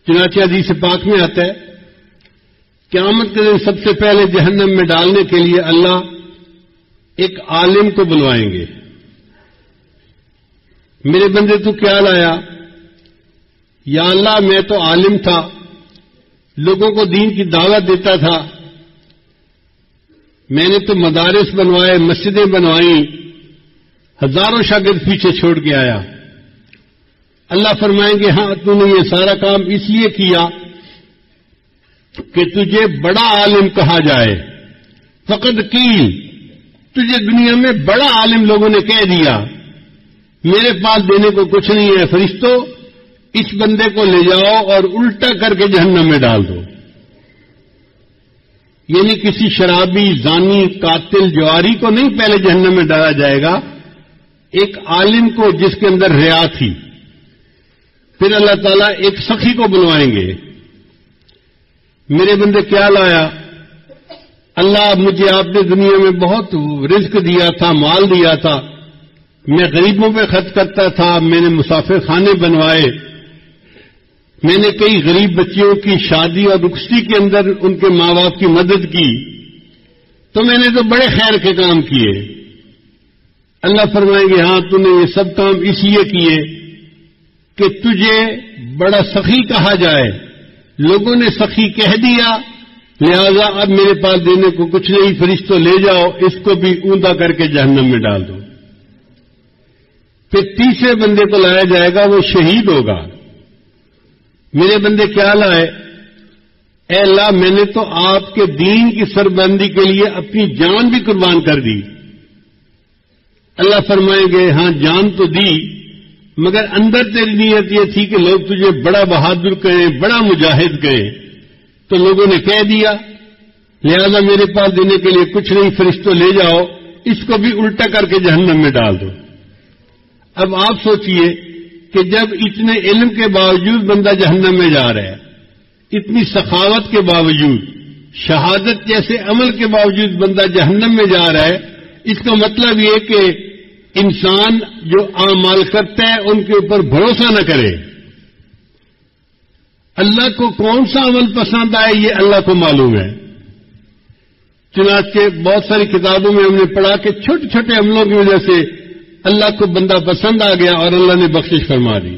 چنانچہ حدیث پاک میں آتا ہے قیامت کے دن سب سے پہلے جہنم میں ڈالنے کے لیے اللہ ایک عالم کو بلوائیں گے. میرے بندے تو کیا لایا؟ یا اللہ میں تو عالم تھا، لوگوں کو دین کی دعوت دیتا تھا، میں نے تو مدارس بنوائے، مسجدیں بنوائیں، ہزاروں شاگرد پیچھے چھوڑ کے آیا. اللہ فرمائیں گے ہاں تو نے یہ سارا کام اس لیے کیا کہ تجھے بڑا عالم کہا جائے. فقط قیل، تجھے دنیا میں بڑا عالم لوگوں نے کہہ دیا، میرے پاس دینے کو کچھ نہیں ہے، فرشتوں اس بندے کو لے جاؤ اور الٹا کر کے جہنم میں ڈال دو. یعنی کسی شرابی، زانی، قاتل، جواری کو نہیں پہلے جہنم میں ڈالا جائے گا، ایک عالم کو جس کے اندر ریا تھی. پھر اللہ تعالیٰ ایک سخی کو بلوائیں گے. میرے بندے کیا لایا؟ اللہ مجھے آپ نے دنیا میں بہت رزق دیا تھا، مال دیا تھا، میں غریبوں پہ خرچ کرتا تھا، میں نے مسافر خانے بنوائے، میں نے کئی غریب بچیوں کی شادی اور رخصتی کے اندر ان کے ماں باپ کی مدد کی، تو میں نے تو بڑے خیر کے کام کیے. اللہ فرمائیں گے ہاں تو نے یہ سب کام اس لیے کیے کہ تجھے بڑا سخی کہا جائے. لوگوں نے سخی کہہ دیا، لہذا اب میرے پاس دینے کو کچھ نہیں، فرشتوں لے جاؤ اس کو بھی اوندا کر کے جہنم میں ڈال دو. پھر تیسرے بندے کو لایا جائے گا، وہ شہید ہوگا. میرے بندے کیا لائے؟ اے اللہ میں نے تو آپ کے دین کی سربلندی کے لیے اپنی جان بھی قربان کر دی. اللہ فرمائیں گے ہاں جان تو دی، مگر اندر تیری نیت یہ تھی کہ لوگ تجھے بڑا بہادر کہیں، بڑا مجاہد کہیں، تو لوگوں نے کہہ دیا، لہذا میرے پاس دینے کے لیے کچھ نہیں، فرشتوں لے جاؤ اس کو بھی الٹا کر کے جہنم میں ڈال دو. اب آپ سوچئے کہ جب اتنے علم کے باوجود بندہ جہنم میں جا رہا ہے، اتنی سخاوت کے باوجود، شہادت جیسے عمل کے باوجود بندہ جہنم میں جا رہا ہے، اس کا مطلب یہ کہ انسان جو اعمال کرتا ہے ان کے اوپر بھروسہ نہ کرے. اللہ کو کون سا عمل پسند آئے یہ اللہ کو معلوم ہے. چنانچہ بہت ساری کتابوں میں ہم نے پڑھا کہ چھوٹے چھوٹے عملوں کی وجہ سے اللہ کو بندہ پسند آ گیا اور اللہ نے بخشش فرما دی.